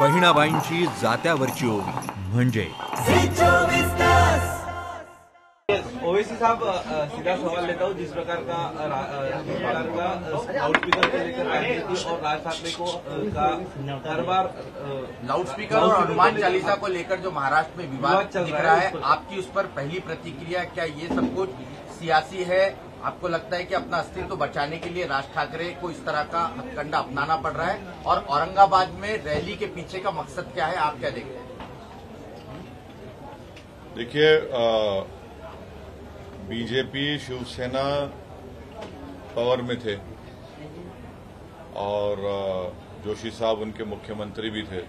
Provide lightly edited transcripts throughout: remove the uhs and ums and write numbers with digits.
बहिणाबाईंची जात्यावरची ओवी म्हणजे ओवैसी साहब, सीधा सवाल लेता हूँ। जिस प्रकार का लाउड स्पीकर को लेकर राजनीति और राज ठाकरे को का हर बार लाउड स्पीकर और हनुमान चालीसा को लेकर जो महाराष्ट्र में विवाद दिख रहा है, आपकी उस पर पहली प्रतिक्रिया, क्या ये सब कुछ सियासी है? आपको लगता है कि अपना अस्तित्व बचाने के लिए राज ठाकरे को इस तरह का हथकंडा अपनाना पड़ रहा है? और औरंगाबाद में रैली के पीछे का मकसद क्या है, आप क्या देखते हैं? देखिए, बीजेपी शिवसेना पावर में थे और जोशी साहब उनके मुख्यमंत्री भी थे।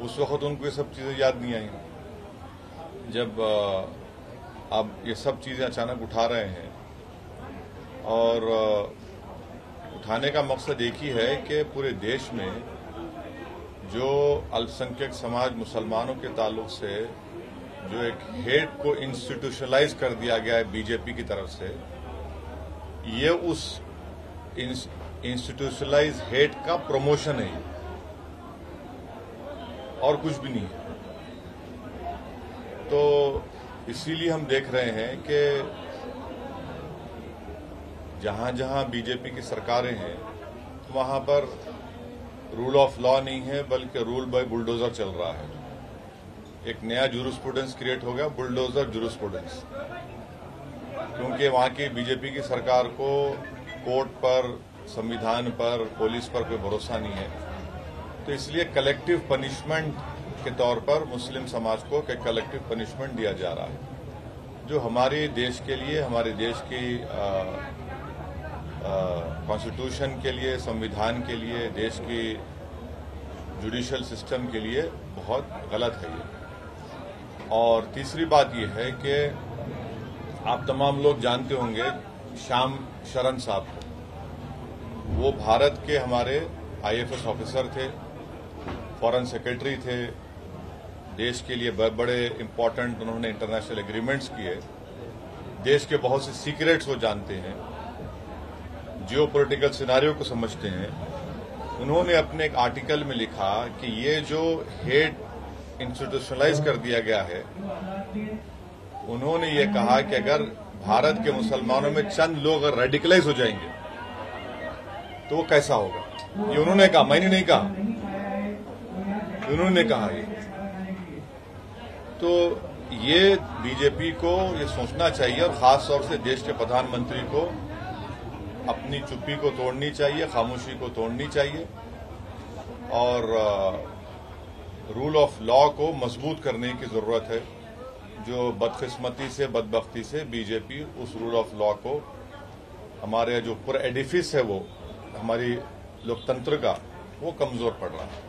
उस वक्त उनको ये सब चीजें याद नहीं आई। जब अब ये सब चीजें अचानक उठा रहे हैं और उठाने का मकसद एक ही है कि पूरे देश में जो अल्पसंख्यक समाज मुसलमानों के ताल्लुक से जो एक हेट को इंस्टीट्यूशनलाइज कर दिया गया है बीजेपी की तरफ से, ये उस इंस्टीट्यूशनलाइज हेट का प्रमोशन है और कुछ भी नहीं है। तो इसीलिए हम देख रहे हैं कि जहां जहां बीजेपी की सरकारें हैं वहां पर रूल ऑफ लॉ नहीं है, बल्कि रूल बाय बुलडोजर चल रहा है। एक नया जूरिस्प्रूडेंस क्रिएट हो गया, बुलडोजर जूरिस्प्रूडेंस, क्योंकि वहां की बीजेपी की सरकार को कोर्ट पर, संविधान पर, पुलिस पर कोई भरोसा नहीं है। तो इसलिए कलेक्टिव पनिशमेंट के तौर पर मुस्लिम समाज को एक कलेक्टिव पनिशमेंट दिया जा रहा है, जो हमारे देश के लिए, हमारे देश की कॉन्स्टिट्यूशन के लिए, संविधान के लिए, देश की जुडिशियल सिस्टम के लिए बहुत गलत है ये। और तीसरी बात यह है कि आप तमाम लोग जानते होंगे श्याम शरण साहब को। वो भारत के हमारे आईएफएस ऑफिसर थे, फॉरेन सेक्रेटरी थे, देश के लिए बड़े इंपॉर्टेंट उन्होंने इंटरनेशनल एग्रीमेंट्स किए, देश के बहुत से सीक्रेट्स वो जानते हैं, जियो पॉलिटिकल सिनारियो को समझते हैं। उन्होंने अपने एक आर्टिकल में लिखा कि ये जो हेट इंस्टीट्यूशनलाइज कर दिया गया है, उन्होंने ये कहा कि अगर भारत के मुसलमानों में चंद लोग अगर रेडिकलाइज हो जाएंगे तो वो कैसा होगा। ये उन्होंने कहा, मैंने नहीं कहा, उन्होंने कहा ये। तो ये बीजेपी को ये सोचना चाहिए और खास तौर से देश के प्रधानमंत्री को अपनी चुप्पी को तोड़नी चाहिए, खामोशी को तोड़नी चाहिए और रूल ऑफ लॉ को मजबूत करने की जरूरत है। जो बदकिस्मती से, बदबख्ती से बीजेपी उस रूल ऑफ लॉ को, हमारे जो पूरा एडिफिस है वो हमारी लोकतंत्र का, वो कमजोर पड़ रहा है।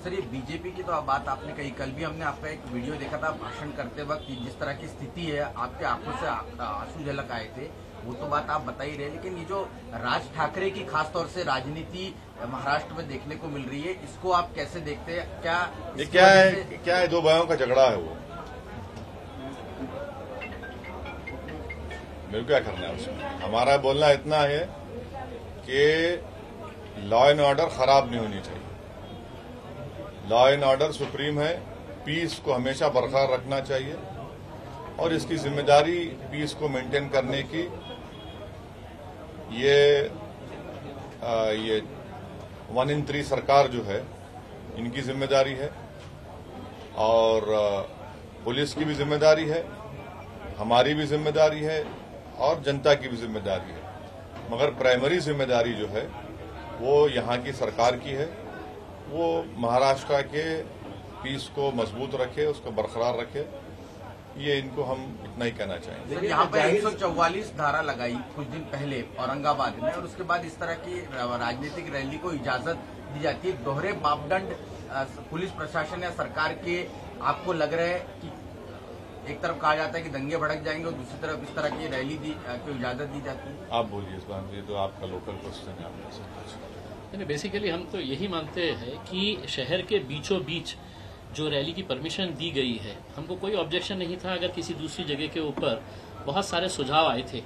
सर, ये बीजेपी की तो बात आपने कही, कल भी हमने आपका एक वीडियो देखा था भाषण करते वक्त, जिस तरह की स्थिति है, आपके आंखों से आंसू झलक आए थे, वो तो बात आप बता ही रहे। लेकिन ये जो राज ठाकरे की खासतौर से राजनीति महाराष्ट्र में देखने को मिल रही है, इसको आप कैसे देखते हैं? क्या है, दो भाइयों का झगड़ा है वो, मेरे को क्या करना है उसमें? हमारा बोलना इतना है कि लॉ एंड ऑर्डर खराब नहीं होनी चाहिए। लॉ एंड ऑर्डर सुप्रीम है, पीस को हमेशा बरकरार रखना चाहिए और इसकी जिम्मेदारी पीस को मेंटेन करने की ये 1 in 3 सरकार जो है, इनकी जिम्मेदारी है और पुलिस की भी जिम्मेदारी है, हमारी भी जिम्मेदारी है और जनता की भी जिम्मेदारी है। मगर प्राइमरी जिम्मेदारी जो है वो यहाँ की सरकार की है, वो महाराष्ट्र के पीस को मजबूत रखे, उसको बरकरार रखे। ये इनको हम इतना ही कहना चाहेंगे। यहाँ पर 144 धारा लगाई कुछ दिन पहले औरंगाबाद में, और उसके बाद इस तरह की राजनीतिक रैली को इजाजत दी जाती है। दोहरे मापदंड पुलिस प्रशासन या सरकार के आपको लग रहा है कि एक तरफ कहा जाता है कि दंगे भड़क जाएंगे और दूसरी तरफ इस तरह की रैली को इजाजत दी जाती है? आप बोलिए इस बात, ये तो आपका लोकल क्वेश्चन है, आपने। बेसिकली हम तो यही मानते हैं कि शहर के बीचों बीच जो रैली की परमिशन दी गई है, हमको कोई ऑब्जेक्शन नहीं था अगर किसी दूसरी जगह के ऊपर बहुत सारे सुझाव आए थे,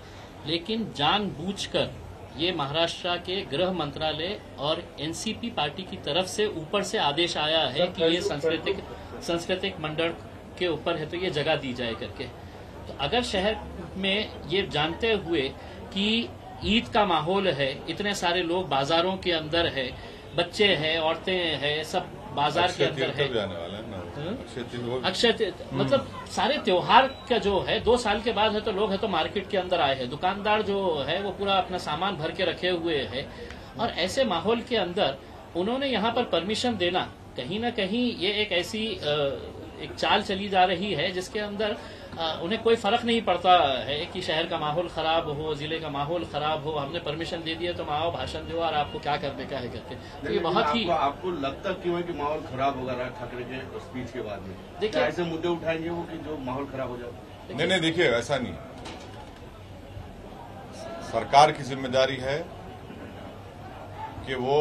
लेकिन जानबूझकर ये महाराष्ट्र के गृह मंत्रालय और एनसीपी पार्टी की तरफ से ऊपर से आदेश आया है कि ये सांस्कृतिक मंडल के ऊपर है तो ये जगह दी जाए करके। तो अगर शहर में ये जानते हुए कि ईद का माहौल है, इतने सारे लोग बाजारों के अंदर है, बच्चे हैं, औरतें हैं, सब बाजार के अंदर है, अक्षय मतलब सारे त्योहार का जो है 2 साल के बाद है तो लोग है तो मार्केट के अंदर आए हैं, दुकानदार जो है वो पूरा अपना सामान भर के रखे हुए है, और ऐसे माहौल के अंदर उन्होंने यहाँ पर परमिशन देना कहीं ना कहीं ये एक ऐसी एक चाल चली जा रही है जिसके अंदर उन्हें कोई फर्क नहीं पड़ता है कि शहर का माहौल खराब हो, जिले का माहौल खराब हो, हमने परमिशन दे दिया तो आओ भाषण दो और आपको क्या करने का है करके। तो ये बहुत ही आपको लगता क्यों है कि माहौल खराब होगा राज ठाकरे के स्पीच के बाद में? देखिए ऐसे मुद्दे उठाएंगे वो कि जो माहौल खराब हो जाए। नहीं, देखिए ऐसा नहीं, सरकार की जिम्मेदारी है कि वो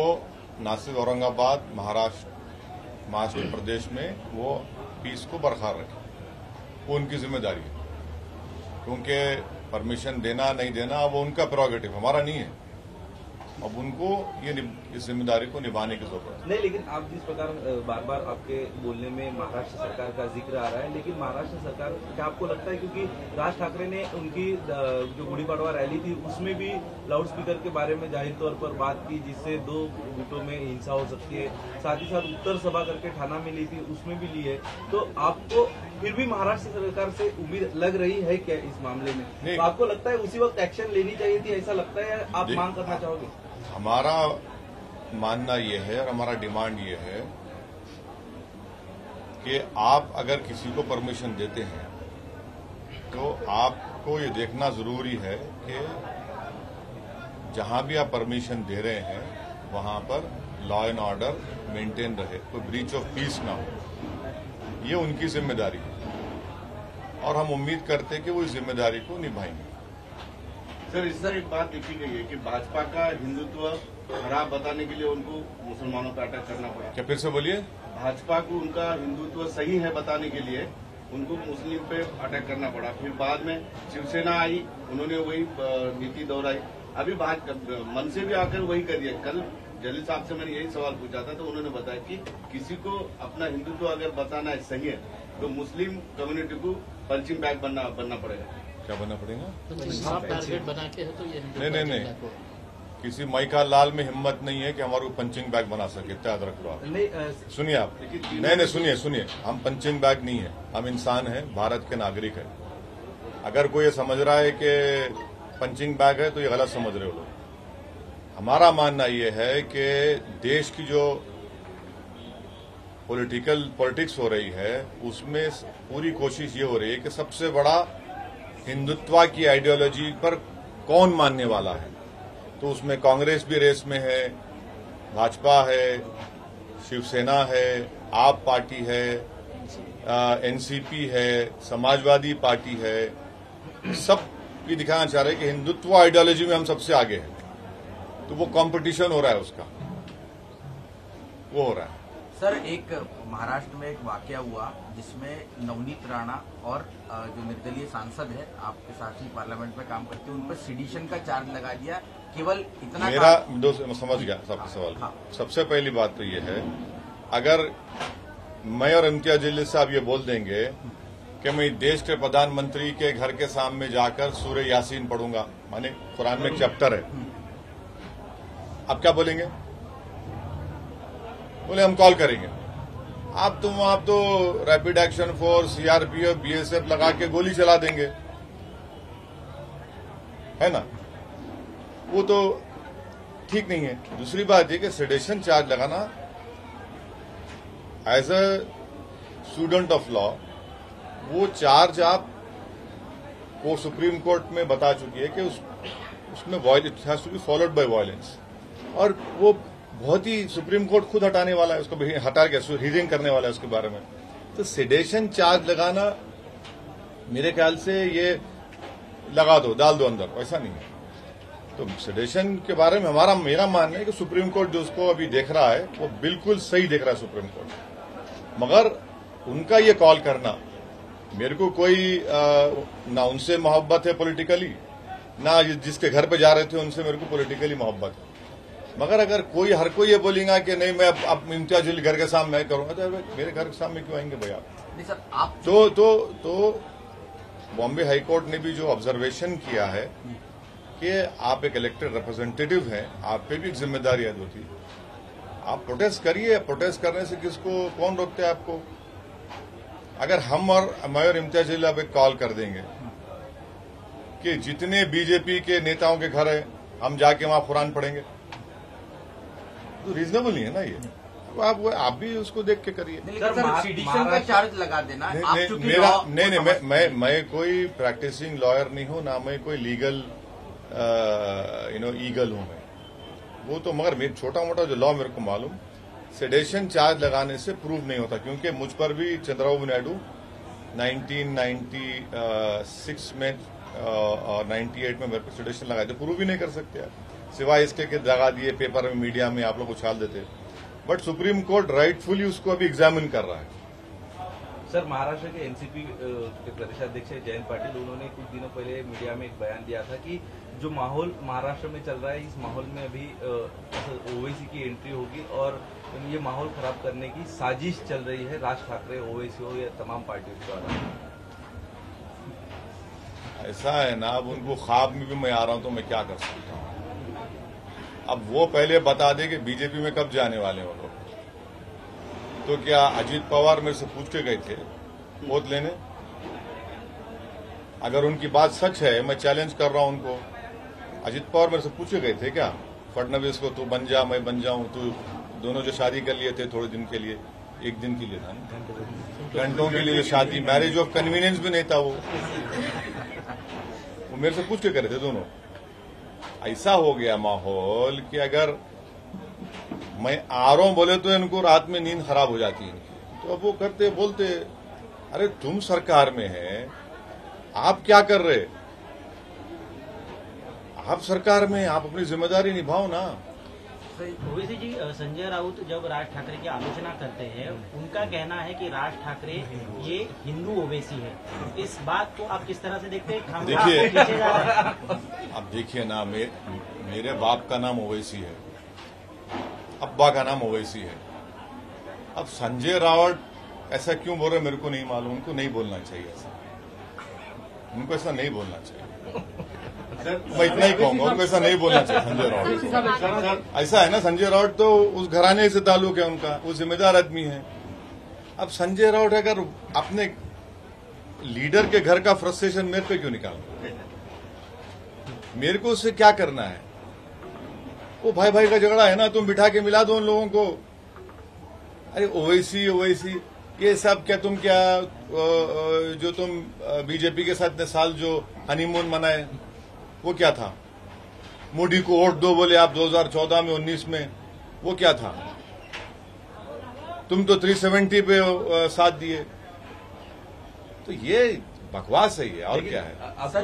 नासिक, औरंगाबाद, महाराष्ट्र प्रदेश में वो पीस को बरकरार रखे, वो उनकी जिम्मेदारी है। क्योंकि परमिशन देना नहीं देना वो उनका प्रोगेटिव, हमारा नहीं है। अब उनको ये इस जिम्मेदारी को निभाने की जरूरत है। नहीं, लेकिन आप जिस प्रकार बार बार आपके बोलने में महाराष्ट्र सरकार का जिक्र आ रहा है, लेकिन महाराष्ट्र सरकार क्या आपको लगता है, क्योंकि राज ठाकरे ने उनकी जो गुड़ी पड़वा रैली थी उसमें भी लाउड स्पीकर के बारे में जाहिर तौर पर बात की जिससे 2 गुटों में हिंसा हो सकती है, साथ ही साथ उत्तर सभा करके ठाना में ली थी उसमें भी ली है, तो आपको फिर भी महाराष्ट्र सरकार से उम्मीद लग रही है क्या इस मामले में? तो आपको लगता है उसी वक्त एक्शन लेनी चाहिए थी, ऐसा लगता है, या आप मांग करना चाहोगे? हमारा मानना ये है और हमारा डिमांड ये है कि आप अगर किसी को परमिशन देते हैं तो आपको ये देखना जरूरी है कि जहां भी आप परमिशन दे रहे हैं वहां पर लॉ एंड ऑर्डर मेंटेन रहे, कोई ब्रीच ऑफ पीस ना हो। ये उनकी जिम्मेदारी है और हम उम्मीद करते हैं कि वो इस जिम्मेदारी को निभाएंगे। सर, इस तरह एक बात लिखी गई है कि भाजपा का हिंदुत्व खराब बताने के लिए उनको मुसलमानों पर अटैक करना पड़ा। क्या फिर से बोलिए? भाजपा को उनका हिंदुत्व सही है बताने के लिए उनको मुस्लिम पे अटैक करना पड़ा। फिर बाद में शिवसेना आई, उन्होंने वही नीति दोहराई। अभी मन से भी आकर वही कर दिया। कल जलील साहब से मैंने यही सवाल पूछा था तो उन्होंने बताया कि किसी को अपना हिंदुत्व अगर बताना है सही है तो मुस्लिम कम्युनिटी को पंचिंग बैग बनना पड़ेगा। क्या बनना पड़ेगा? टारगेट बना के है तो ये नहीं, किसी मई का लाल में हिम्मत नहीं है कि हमारे को पंचिंग बैग बना सके, याद रख लो आप। सुनिए आप, नहीं सुनिए, हम पंचिंग बैग नहीं है, हम इंसान हैं, भारत के नागरिक हैं। अगर कोई ये समझ रहा है कि पंचिंग बैग है तो ये गलत समझ रहे हो लोग। हमारा मानना ये है कि देश की जो पॉलिटिक्स हो रही है उसमें पूरी कोशिश ये हो रही है कि सबसे बड़ा हिंदुत्व की आइडियोलॉजी पर कौन मानने वाला है, तो उसमें कांग्रेस भी रेस में है, भाजपा है, शिवसेना है, आप पार्टी है, एनसीपी है, समाजवादी पार्टी है, सब ये दिखाना चाह रहे हैं कि हिंदुत्व आइडियोलॉजी में हम सबसे आगे हैं। तो वो कंपटीशन हो रहा है, उसका वो हो रहा है। सर, एक महाराष्ट्र में एक वाकया हुआ जिसमें नवनीत राणा और जो निर्दलीय सांसद है आपके साथ ही पार्लियामेंट में काम करते हैं उन पर सिडिशन का चार्ज लगा दिया। केवल इतना मेरा समझ गया सबका सवाल। हाँ। सबसे पहली बात तो ये है, अगर मैं और इम्तियाज जलील साहब ये बोल देंगे कि मैं देश के प्रधानमंत्री के घर के सामने जाकर सूरह यासीन पढ़ूंगा, माने कुरान में एक चैप्टर है, आप क्या बोलेंगे? बोले हम कॉल करेंगे। आप तो rapid action force, CRPF, BSF लगा के गोली चला देंगे, है ना? वो तो ठीक नहीं है। दूसरी बात ये कि सेडेशन चार्ज लगाना as a student of law, वो चार्ज आप को सुप्रीम कोर्ट में बता चुकी है कि उसमें it has to be followed by violence, और वो बहुत ही सुप्रीम कोर्ट खुद हटाने वाला है, उसको हटा के हियरिंग करने वाला है उसके बारे में। तो सेडेशन चार्ज लगाना मेरे ख्याल से ये लगा दो, डाल दो अंदर, ऐसा नहीं है। तो सेडेशन के बारे में मेरा मानना है कि सुप्रीम कोर्ट जो उसको अभी देख रहा है वो बिल्कुल सही देख रहा है सुप्रीम कोर्ट, मगर उनका ये कॉल करना, मेरे को कोई ना उनसे मोहब्बत है पॉलिटिकली, ना जिसके घर पे जा रहे थे उनसे मेरे को पॉलिटिकली मोहब्बत है। मगर अगर हर कोई ये बोलेगा कि नहीं मैं अब इम्तियाज अली घर के सामने मैं करूंगा, तो मेरे घर के सामने क्यों आएंगे भैया? नहीं सर, आप तो बॉम्बे हाईकोर्ट ने भी जो ऑब्जर्वेशन किया है कि आप एक इलेक्टेड रिप्रेजेंटेटिव हैं, आप पे भी एक जिम्मेदारी है होती। आप प्रोटेस्ट करिए, प्रोटेस्ट करने से कौन रोकते हैं आपको? अगर हम और मैं और इम्तियाज अली अब एक कॉल कर देंगे कि जितने बीजेपी के नेताओं के घर है हम जाके वहां कुरान पढ़ेंगे, तो रीजनेबल नहीं है ना ये। आप भी उसको देख के करिए। सर, सीडिशन का चार्ज लगा देना। मैं कोई प्रैक्टिसिंग लॉयर नहीं हूं, ना मैं कोई लीगल ईगल हूं मैं। वो तो मगर मेरे छोटा मोटा जो लॉ मेरे को मालूम, सेडेशन चार्ज लगाने से प्रूव नहीं होता, क्योंकि मुझ पर भी चंद्रबाबू नायडू 1996 में और 98 में मेरे को सेडेशन लगाए थे, प्रूव ही नहीं कर सकते आप, सिवाय इसके कि लगा दिए पेपर में, मीडिया में आप लोग उछाल देते। बट सुप्रीम कोर्ट राइटफुली उसको अभी एग्जामिन कर रहा है। सर, महाराष्ट्र के एनसीपी के प्रदेशाध्यक्ष जयंत पाटिल, उन्होंने कुछ दिनों पहले मीडिया में एक बयान दिया था कि जो माहौल महाराष्ट्र में चल रहा है, इस माहौल में अभी ओवैसी की एंट्री होगी और ये माहौल खराब करने की साजिश चल रही है राज ठाकरे, ओवैसी हो या तमाम पार्टियों द्वारा। ऐसा है ना, अब उनको ख्वाब में भी मैं आ रहा हूं तो मैं क्या कर सकता हूं? अब वो पहले बता दे कि बीजेपी में कब जाने वाले हैं वो लोग। तो क्या अजीत पवार मेरे से पूछ के गए थे वोट लेने? अगर उनकी बात सच है, मैं चैलेंज कर रहा हूं उनको, अजीत पवार मेरे से पूछ के गए थे क्या फडणवीस को, तू बन जा मैं बन जाऊं, तू दोनों जो शादी कर लिए थे थोड़े दिन के लिए, एक दिन के लिए था ना, घंटों के लिए शादी, मैरिज ऑफ कन्वीनियंस भी नहीं था वो मेरे से पूछ के करे थे दोनों। ऐसा हो गया माहौल कि अगर मैं आ रहा हूं बोले तो इनको रात में नींद खराब हो जाती है इनकी। तो अब वो करते बोलते, अरे तुम सरकार में है, आप क्या कर रहे? आप सरकार में, आप अपनी जिम्मेदारी निभाओ ना। ओवैसी जी, संजय राउत जब राज ठाकरे की आलोचना करते हैं, उनका कहना है कि राज ठाकरे ये हिंदू ओवैसी है। इस बात को आप किस तरह से देखते हैं? देखिए, अब देखिए ना, मेरे बाप का नाम ओवैसी है, अब्बा का नाम ओवैसी है। अब संजय राउत ऐसा क्यों बोल रहे मेरे को नहीं मालूम। उनको नहीं बोलना चाहिए ऐसा, उनको ऐसा नहीं बोलना चाहिए। मैं इतना ही कहूंगा, उनको ऐसा नहीं बोलना चाहिए संजय राउत। ऐसा है ना, संजय राउत तो उस घराने से ताल्लुक है उनका, वो जिम्मेदार आदमी है। अब संजय राउत अगर अपने लीडर के घर का फ्रस्ट्रेशन मेरे पे क्यों निकाल, मेरे को उससे क्या करना है? वो भाई भाई का झगड़ा है ना, तुम बिठा के मिला दो उन लोगों को। अरे ओवैसी ओवैसी ये सब क्या, तुम क्या जो तुम बीजेपी के साथ इतने साल जो हनीमून मनाए वो क्या था? मोदी को वोट दो बोले आप 2014 में 19 में, वो क्या था? तुम तो 370 पे साथ दिए। तो ये बकवास है ये, और क्या है? सर,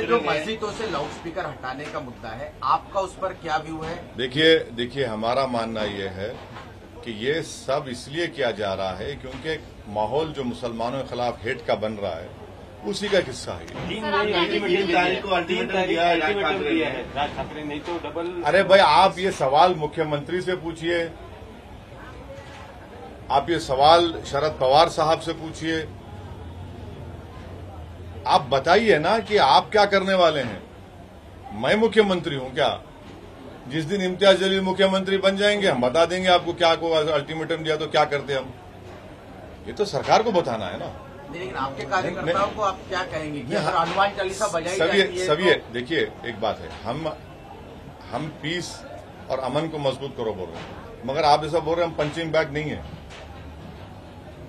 जो मस्जिदों से लाउड स्पीकर हटाने का मुद्दा है, आपका उस पर क्या व्यू है? देखिए हमारा मानना ये है कि ये सब इसलिए किया जा रहा है क्योंकि माहौल जो मुसलमानों के खिलाफ हेट का बन रहा है, उसी का किस्सा है। 3 तारीख को अल्टीमेटम दिया है राज ठाकरे नहीं तो डबल। अरे भाई, आप ये सवाल मुख्यमंत्री से पूछिए, आप ये सवाल शरद पवार साहब से पूछिए। आप बताइए ना कि आप क्या करने वाले हैं। मैं मुख्यमंत्री हूं क्या? जिस दिन इम्तियाज अली मुख्यमंत्री बन जाएंगे हम बता देंगे आपको क्या को अल्टीमेटम दिया तो क्या करते हम। ये तो सरकार को बताना है ना। लेकिन आपके कार्यकर्ताओं को आप क्या कहेंगे कि अगर हनुमान चालीसा बजाई जाती है सभी देखिए, एक बात है, हम पीस और अमन को मजबूत करो बोल रहे हैं, मगर आप ऐसा बोल रहे हैं हम पंचिंग बैग नहीं है,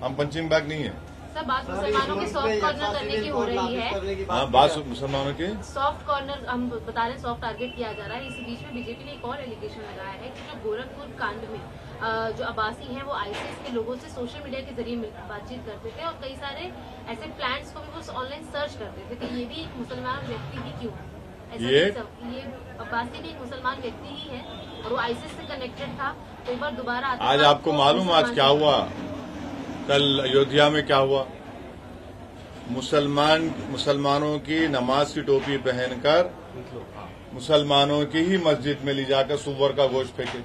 हम पंचिंग बैग नहीं है। सर, बात मुसलमानों के सॉफ्ट कॉर्नर करने की हो रही है। हाँ, बात मुसलमानों के सॉफ्ट कॉर्नर हम बता रहे हैं, सॉफ्ट टारगेट किया जा रहा है। इसी बीच में बीजेपी ने एक और एलिगेशन लगाया है कि जो गोरखपुर कांड में जो अब्बासी हैं वो आईसीएस के लोगों से सोशल मीडिया के जरिए बातचीत करते थे और कई सारे ऐसे प्लान्स को भी वो ऑनलाइन सर्च करते थे। तो ये भी एक मुसलमान व्यक्ति ही क्यों है? ये अब्बासी भी एक मुसलमान व्यक्ति ही है और वो आईसीएस से कनेक्टेड था। तो एक बार दोबारा आज आपको मालूम आज क्या हुआ? कल अयोध्या में क्या हुआ? मुसलमानों की नमाज की टोपी पहनकर मुसलमानों की ही मस्जिद में ले जाकर सुअर का गोश्त फेंके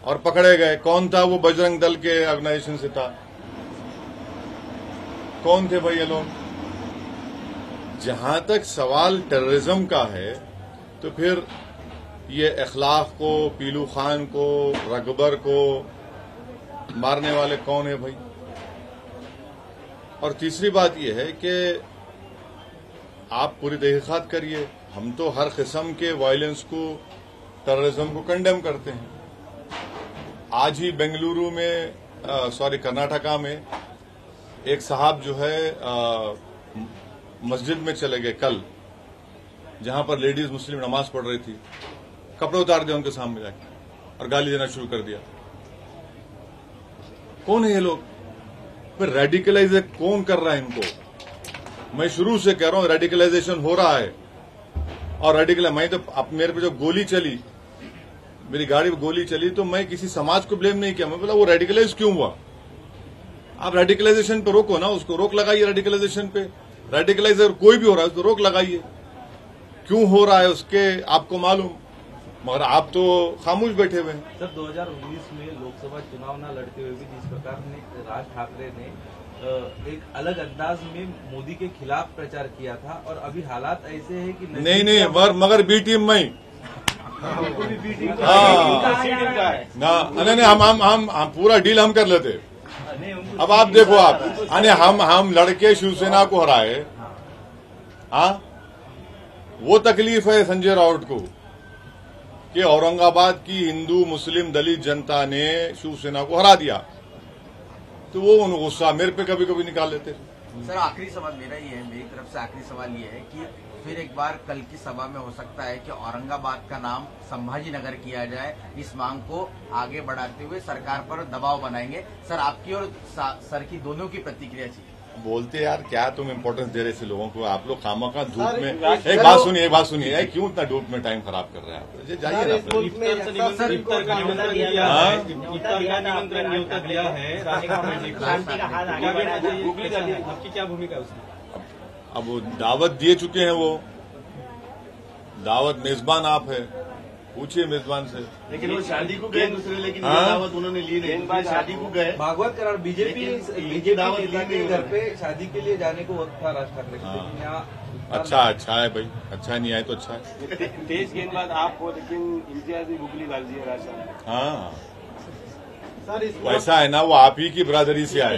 और पकड़े गए। कौन था वो? बजरंग दल के ऑर्गेनाइजेशन से था। कौन थे भाई ये लोग? जहां तक सवाल टेररिज्म का है तो फिर ये इखलाक को, पीलू खान को, रगबर को मारने वाले कौन है भाई? और तीसरी बात यह है कि आप पूरी तहकीकात करिए। हम तो हर किस्म के वायलेंस को, टेररिज्म को कंडेम करते हैं। आज ही बेंगलुरु में कर्नाटका में एक साहब जो है मस्जिद में चले गए कल, जहां पर लेडीज मुस्लिम नमाज पढ़ रही थी, कपड़े उतार दिया उनके सामने जाके और गाली देना शुरू कर दिया। कौन है ये लोग? फिर रेडिकलाइज कौन कर रहा है इनको? मैं शुरू से कह रहा हूं रेडिकलाइजेशन हो रहा है। और मैं तो मेरे पे जो गोली चली, मेरी गाड़ी पे गोली चली, तो मैं किसी समाज को ब्लेम नहीं किया। मैं बोला वो रेडिकलाइज क्यों हुआ? आप रेडिकलाइजेशन पे रोको ना, उसको रोक लगाइए। रेडिकलाइजेशन पे रेडिकलाइजर कोई भी हो रहा है उसको रोक लगाइए। क्यों हो रहा है उसके आपको मालूम, मगर आप तो खामोश बैठे हुए हैं। सर 2019 में लोकसभा चुनाव न लड़ते हुए भी जिस प्रकार ने राज ठाकरे ने एक अलग अंदाज में मोदी के खिलाफ प्रचार किया था, और अभी हालात ऐसे हैं कि नहीं मगर बी टीम में नहीं हम पूरा डील हम कर लेते। अब आप देखो, आप हम लड़के शिवसेना को हराए। वो तकलीफ है संजय राउत को कि औरंगाबाद की हिंदू मुस्लिम दलित जनता ने शिवसेना को हरा दिया, तो वो उन गुस्सा मेरे पे कभी कभी निकाल लेते। सर आखिरी सवाल मेरा ही है, मेरी तरफ से आखिरी सवाल ये है कि फिर एक बार कल की सभा में हो सकता है कि औरंगाबाद का नाम संभाजी नगर किया जाए। इस मांग को आगे बढ़ाते हुए सरकार पर दबाव बनाएंगे। सर आपकी और सर की दोनों की प्रतिक्रिया चाहिए। बोलते यार क्या तुम इम्पोर्टेंस दे रहे थे लोगों को? आप लोग खामखा धूप में एक बात सुनिए क्यों इतना धूप में टाइम खराब कर रहे हैं आप? जाइए क्या भूमिका है उसमें? अब वो दावत दिए चुके हैं, वो दावत मेजबान आप है, पूछिए मेजबान से। लेकिन वो शादी को गए दूसरे, लेकिन ये दावत उन्होंने ली नहीं। शादी को गए, भागवत करार बीजेपी दावत ली घर पे शादी के लिए जाने को वक्त था राज ठाकरे का, लेकिन यहाँ अच्छा है भाई, अच्छा नहीं आए तो अच्छा है। तेज गेंदबाज आप हो, लेकिन इम्तियाजी गुगली बाजी है राज। हाँ वैसा है ना, वो आप ही की बरादरी से आए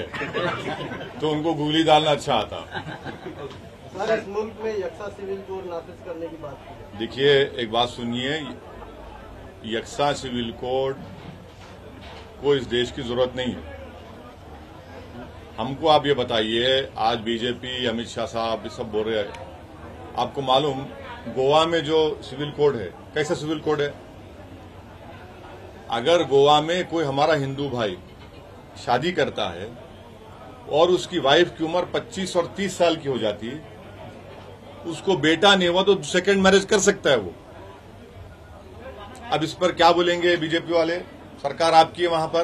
तो उनको गुगली डालना अच्छा आता। सर इस मुल्क में यकसा सिविल कोड नाफिज करने की बात की। देखिए एक बात सुनिए, यकसा सिविल कोड को इस देश की जरूरत नहीं है। हमको आप ये बताइए, आज बीजेपी अमित शाह साहब ये सब बोल रहे हैं, आपको मालूम गोवा में जो सिविल कोड है कैसा सिविल कोड है? अगर गोवा में कोई हमारा हिंदू भाई शादी करता है और उसकी वाइफ की उम्र 25 और 30 साल की हो जाती है, उसको बेटा नहीं हुआ तो सेकंड मैरिज कर सकता है वो। अब इस पर क्या बोलेंगे बीजेपी वाले? सरकार आपकी है वहां पर।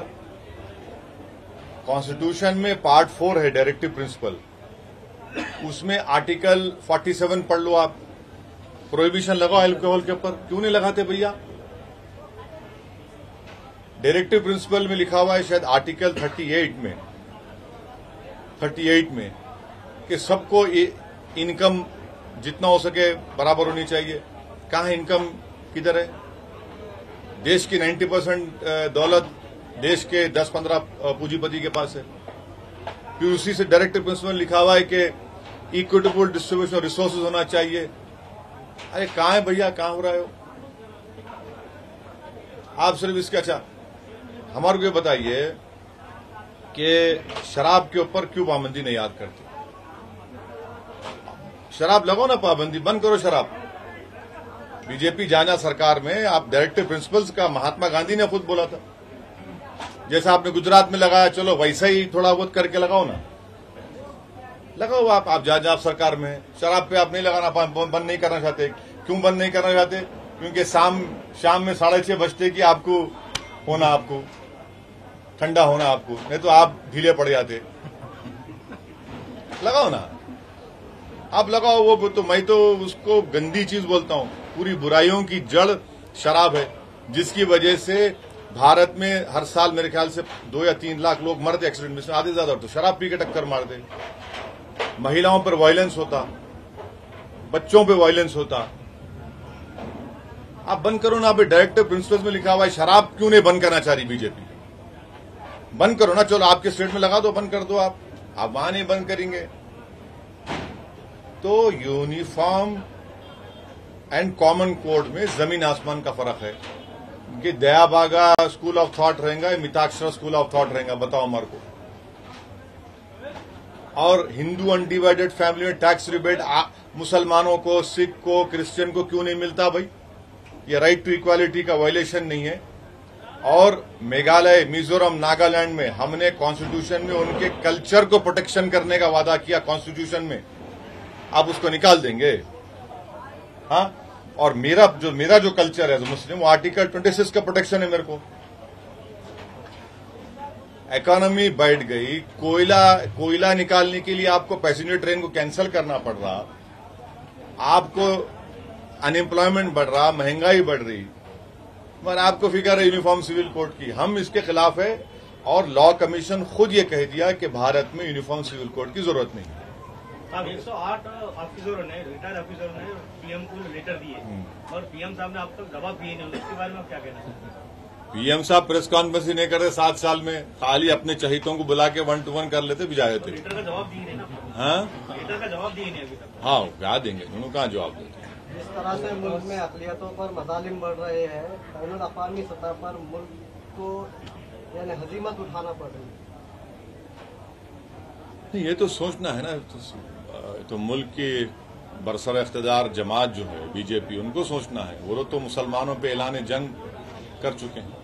कॉन्स्टिट्यूशन में पार्ट 4 है डायरेक्टिव प्रिंसिपल, उसमें आर्टिकल 47 पढ़ लो आप, प्रोहिबिशन लगाओ अल्कोहल के ऊपर। क्यों नहीं लगाते भैया? डायरेक्टिव प्रिंसिपल में लिखा हुआ है शायद आर्टिकल 38 में कि सबको इनकम जितना हो सके बराबर होनी चाहिए। कहां है इनकम? किधर है? देश की 90% दौलत देश के 10-15 पूंजीपति के पास है। फिर उसी से डायरेक्टिव प्रिंसिपल लिखा हुआ है कि इक्विटेबल डिस्ट्रीब्यूशन ऑफ रिसोर्सेज होना चाहिए। अरे कहां है भैया, कहां हो रहा है? आप सिर्फ इसके अच्छा हमारे को ये बताइए कि शराब के ऊपर क्यों पाबंदी नहीं याद करते? शराब लगाओ ना पाबंदी, बंद करो शराब। बीजेपी जाना सरकार में, आप डायरेक्टिव प्रिंसिपल्स का महात्मा गांधी ने खुद बोला था, जैसा आपने गुजरात में लगाया, चलो वैसा ही थोड़ा बहुत करके लगाओ ना। लगाओ आप जहां सरकार में शराब पे आप नहीं लगाना, बंद नहीं करना चाहते। क्यों बंद नहीं करना चाहते? क्योंकि शाम में 6:30 बजते कि आपको ठंडा होना आपको, नहीं तो आप ढीले पड़ जाते। लगाओ ना, आप लगाओ। वो तो मैं तो उसको गंदी चीज बोलता हूं। पूरी बुराइयों की जड़ शराब है, जिसकी वजह से भारत में हर साल मेरे ख्याल से 2 या 3 लाख लोग मरते एक्सीडेंट में, आधे ज्यादा तो शराब पी के टक्कर मारते। महिलाओं पर वायलेंस होता, बच्चों पे वायलेंस होता। आप बंद करो ना। आप डायरेक्टिव प्रिंसिपल्स में लिखा हुआ है, शराब क्यों नहीं बंद करना चाह रही बीजेपी? बंद करो ना। चलो आपके स्टेट में लगा दो, बंद कर दो। आप वहां नहीं बंद करेंगे तो यूनिफॉर्म एंड कॉमन कोड में जमीन आसमान का फर्क है कि दयाबागा स्कूल ऑफ थॉट रहेगा, मिताक्षरा स्कूल ऑफ थॉट रहेगा, बताओ हमारे को। और हिंदू अनडिवाइडेड फैमिली में टैक्स रिबेट मुसलमानों को, सिख को, क्रिश्चियन को क्यों नहीं मिलता भाई? ये राइट टू इक्वालिटी का वायलेशन नहीं है। और मेघालय, मिजोरम, नागालैंड में हमने कॉन्स्टिट्यूशन में उनके कल्चर को प्रोटेक्शन करने का वादा किया कॉन्स्टिट्यूशन में, आप उसको निकाल देंगे? हाँ। और मेरा जो कल्चर है जो मुस्लिम, वो आर्टिकल 26 का प्रोटेक्शन है मेरे को। इकोनॉमी बढ़ गई, कोयला निकालने के लिए आपको पैसेंजर ट्रेन को कैंसिल करना पड़ रहा, आपको अनएम्प्लॉयमेंट बढ़ रहा, महंगाई बढ़ रही, मगर आपको फिक्र है यूनिफॉर्म सिविल कोड की। हम इसके खिलाफ है और लॉ कमीशन खुद ये कह दिया कि भारत में यूनिफॉर्म सिविल कोड की जरूरत नहीं है। अब 108 ऑफिसरों ने, रिटायर्ड ऑफिसरों ने पीएम को लेटर दिए और पीएम साहब ने अब तक जवाब दिए नहीं, इसके बारे में आप क्या कहना चाहते हैं? पीएम साहब प्रेस कॉन्फ्रेंस ही नहीं कर रहे 7 साल में, खाली अपने चहितों को बुला के 1 to 1 कर लेते, बिजाए थे। लेटर का जवाब दिए नहीं ना? हाँ, लेटर का जवाब दिए नहीं अभी तक। हाँ, क्या देंगे? दोनों कहाँ जवाब देते? जिस तरह से मुल्क में अक़लियतों पर मज़ालिम बढ़ रहे हैं, बैनुल अक़वामी सतह पर मुल्क को यानी हजीमत उठाना पड़ रही है। नहीं, ये तो सोचना है ना। तो मुल्क की बरसर इख्तिदार जमात जो है बीजेपी, उनको सोचना है। वो तो मुसलमानों पे ऐलान जंग कर चुके हैं।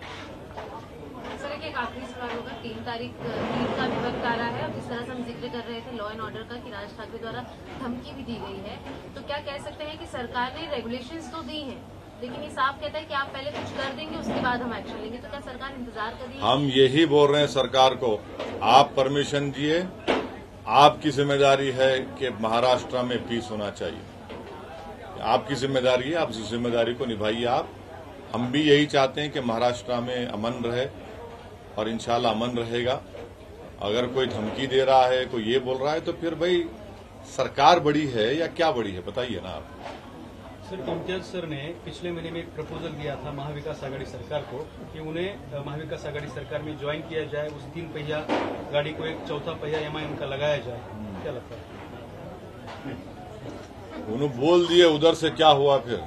सर, एक आखिरी सवाल होगा। 3 तारीख ईद का भी वक्त आ रहा है और जिस तरह से हम जिक्र कर रहे थे लॉ एंड ऑर्डर का कि राज ठाकरे द्वारा धमकी भी दी गई है, तो क्या कह सकते हैं कि सरकार ने रेगुलेशंस तो दी हैं, लेकिन ये साफ कहता है कि आप पहले कुछ कर देंगे उसके बाद हम एक्शन लेंगे, तो क्या सरकार इंतजार कर रही है? हम यही बोल रहे हैं सरकार को, आप परमिशन दिए, आपकी जिम्मेदारी है कि महाराष्ट्र में पीस होना चाहिए। आपकी जिम्मेदारी है, आप इस जिम्मेदारी को निभाइए। आप, हम भी यही चाहते हैं कि महाराष्ट्र में अमन रहे और इंशाल्लाह अमन रहेगा। अगर कोई धमकी दे रहा है, कोई ये बोल रहा है, तो फिर भाई सरकार बड़ी है या क्या बड़ी है, बताइए ना आप। सर, इम्तियाज सर ने पिछले महीने में एक प्रपोजल दिया था महाविकास आघाड़ी सरकार को कि उन्हें महाविकास आघाड़ी सरकार में ज्वाइन किया जाए, उस 3 पहिया गाड़ी को एक 4था पहिया एमआईएम का लगाया जाए। क्या लगता है? उन्होंने बोल दिए, उधर से क्या हुआ फिर?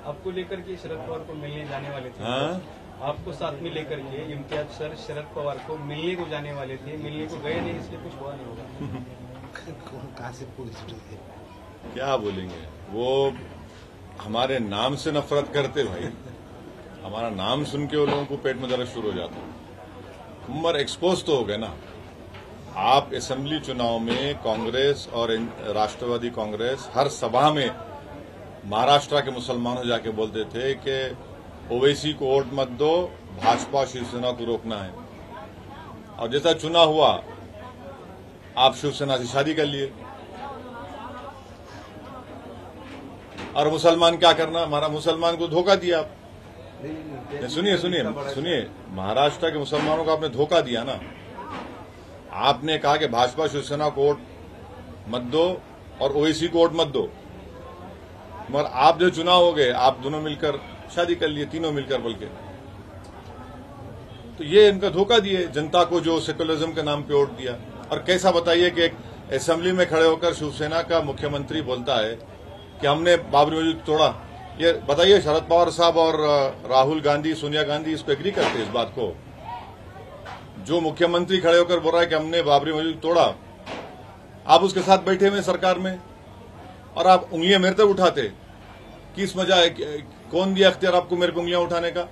आपको लेकर के शरद पवार को मिलने जाने वाले थे। हाँ? आपको साथ में लेकर के इम्तियाज सर शरद पवार को मिलने को जाने वाले थे, मिलने को गए नहीं, इसलिए कुछ हुआ नहीं होगा। कहाँ से पुलिस क्या बोलेंगे? वो हमारे नाम से नफरत करते भाई। हमारा नाम सुन के वो लोगों को पेट में दर्द शुरू हो जाता। उम्र एक्सपोज तो हो गए ना। आप असेंबली चुनाव में कांग्रेस और राष्ट्रवादी कांग्रेस हर सभा में महाराष्ट्र के मुसलमानों जाके बोलते थे कि ओवैसी को वोट मत दो, भाजपा शिवसेना को रोकना है। और जैसा चुनाव हुआ, आप शिवसेना से शादी कर लिए। और मुसलमान क्या करना, हमारा मुसलमान को धोखा दिया आप। सुनिए, महाराष्ट्र के मुसलमानों को आपने धोखा दिया ना। आपने कहा कि भाजपा शिवसेना को वोट मत दो और ओवैसी को वोट मत दो, मगर आप जो चुनाव हो गए, आप दोनों मिलकर शादी कर लिए, तीनों मिलकर बल्कि। तो ये इनका धोखा दिए जनता को, जो सेकुलरिज्म के नाम पे वोट दिया। और कैसा बताइए कि एक असेंबली में खड़े होकर शिवसेना का मुख्यमंत्री बोलता है कि हमने बाबरी मस्जिद तोड़ा। ये बताइए, शरद पवार साहब और राहुल गांधी, सोनिया गांधी इस पर एग्री करते हैं इस बात को? जो मुख्यमंत्री खड़े होकर बोल रहा है कि हमने बाबरी मस्जिद तोड़ा, आप उसके साथ बैठे हुए सरकार में और आप उंगलियां मेरे तक उठाते, किस मजा है? कौन दिया अख्तियार आपको मेरे पे उंगलियां उठाने का?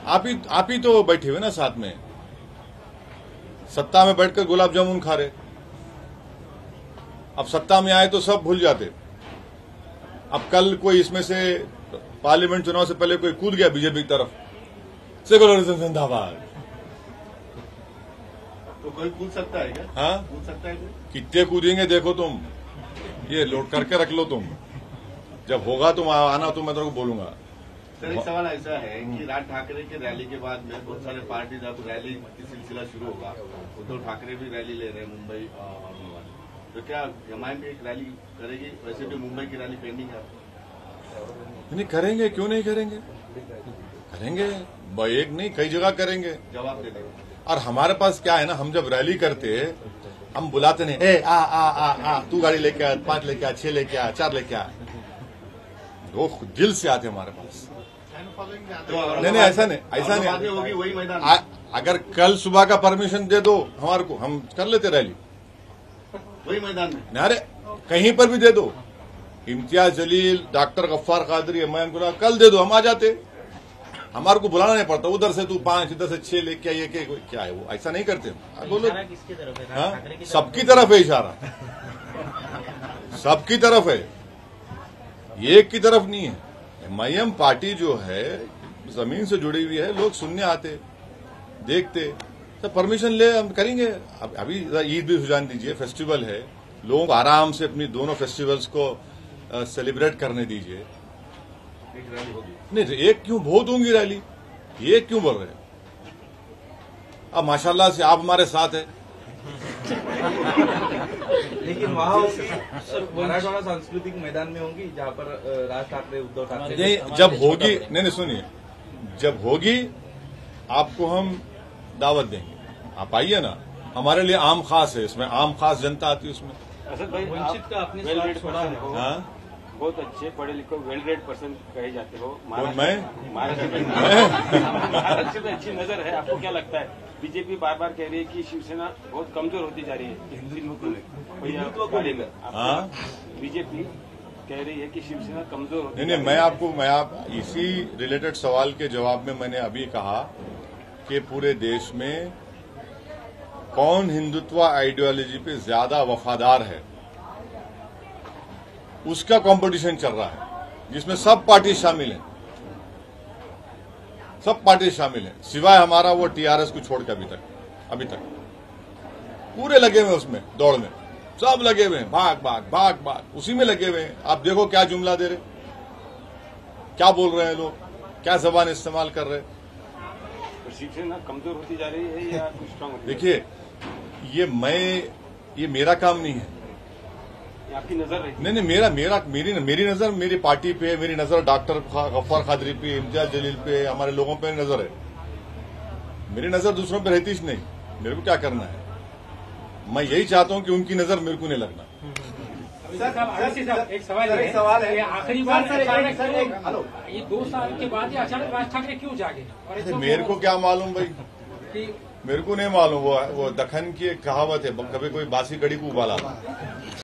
आप ही तो बैठे हुए ना साथ में, सत्ता में बैठकर गुलाब जामुन खा रहे। अब सत्ता में आए तो सब भूल जाते। अब कल कोई इसमें से पार्लियामेंट चुनाव से पहले कोई कूद गया बीजेपी की तरफ, सेकुलरिज्म जिंदाबाद। तो कोई कूद सकता है क्या? हाँ, कूद सकता है कोई? कितने कूदेंगे देखो तुम, ये लोड करके रख लो तुम, जब होगा तुम आना तो मैं तेरे को बोलूंगा। सर एक सवाल ऐसा है कि राज ठाकरे के रैली के बाद में बहुत सारे पार्टी अब रैली की सिलसिला शुरू होगा, उद्धव ठाकरे भी रैली ले रहे हैं मुंबई औरंगाबाद, तो क्या एमआईएम भी एक रैली करेगी? वैसे भी मुंबई की रैली पेंडिंग है। नहीं करेंगे, क्यों नहीं करेंगे, करेंगे, एक नहीं कई जगह करेंगे। जवाब दे देंगे। और हमारे पास क्या है ना, हम जब रैली करते हम बुलाते नहीं, ए आ आ आ आ तू गाड़ी लेके आ, 5 लेके आ, 6 लेके आ, 4 लेके आ, वो दिल से आते हमारे पास। नहीं ऐसा नहीं, ऐसा नहीं होगी वही मैदान। अगर कल सुबह का परमिशन दे दो हमारे को, हम कर लेते रैली वही मैदान में। अरे कहीं पर भी दे दो, इम्तियाज जलील, डॉक्टर गफ्फार कादरी, एमआईएम को कल दे दो, हम आ जाते, हमारे को बुलाना नहीं पड़ता। उधर से तू 5, इधर से 6 लेके आइए, क्या है वो, ऐसा नहीं करते बोलो। किसकी तरफ है? हाँ? ठाकरे की तरफ सबकी तरफ है इशारा, सबकी तरफ है, एक की तरफ नहीं है। एमआईएम पार्टी जो है जमीन से जुड़ी हुई है, लोग सुनने आते, देखते, तो परमिशन ले हम करेंगे। अभी ईद भी सुजान दीजिए, फेस्टिवल है, लोगों को आराम से अपनी दोनों फेस्टिवल्स को सेलिब्रेट करने दीजिए। एक रैली होगी। नहीं एक क्यों, बहुत होंगी रैली, एक क्यों बोल रहे हैं? अब माशाल्लाह से आप हमारे साथ है। लेकिन वहाँ होगी मराठवाड़ा सांस्कृतिक मैदान में होंगी, जहाँ पर राज ठाकरे, उद्धव ठाकरे नहीं जब होगी, नहीं सुनिए, जब होगी आपको हम दावत देंगे, आप आइए ना, हमारे लिए आम खास है, इसमें आम खास जनता आती है उसमें। असद भाई, वंचित का आपने वेल रेड छोड़ा है। हाँ? बहुत अच्छे पढ़े लिखे वेल रेड पर्सन कहे जाते हो। कौन मैं? महाराष्ट्र में अच्छी नजर है, आपको क्या लगता है? बीजेपी बार बार कह रही है कि शिवसेना बहुत कमजोर होती जा रही है हिंदुत्व को लेकर। हाँ? बीजेपी कह रही है कि शिवसेना कमजोर होती नहीं मैं आप इसी रिलेटेड सवाल के जवाब में मैंने अभी कहा कि पूरे देश में कौन हिंदुत्व आइडियोलॉजी पे ज्यादा वफादार है, उसका कंपटीशन चल रहा है, जिसमें सब पार्टी शामिल हैं, सब पार्टी शामिल हैं, सिवाय हमारा वो टीआरएस को छोड़ के अभी तक पूरे लगे हुए उसमें, दौड़ में सब लगे हुए हैं, भाग उसी में लगे हुए हैं। आप देखो क्या जुमला दे रहे, क्या बोल रहे हैं लोग, क्या जबान इस्तेमाल कर रहे हैं। तो शिवसेना कमजोर होती जा रही है या कुछ स्ट्रांग होती? देखिए ये मेरा काम नहीं है, आपकी नजर रही? नहीं मेरी नजर मेरी पार्टी पे है, मेरी नजर डॉक्टर गफ्फार कादरी पे, इम्तियाज जलील पे, हमारे लोगों पे नजर है। मेरी नजर दूसरों पे रहती ही नहीं। मेरे को क्या करना है, मैं यही चाहता हूं कि उनकी नजर मेरे को नहीं लगना। एक सवाल है, आखिरी बार ये 2 साल के बाद अचानक राज ठाकरे क्यों जागे? मेरे को क्या मालूम भाई, मेरे को नहीं मालूम। वो दखन की एक कहावत है, कभी कोई बासी कड़ी को उबाला।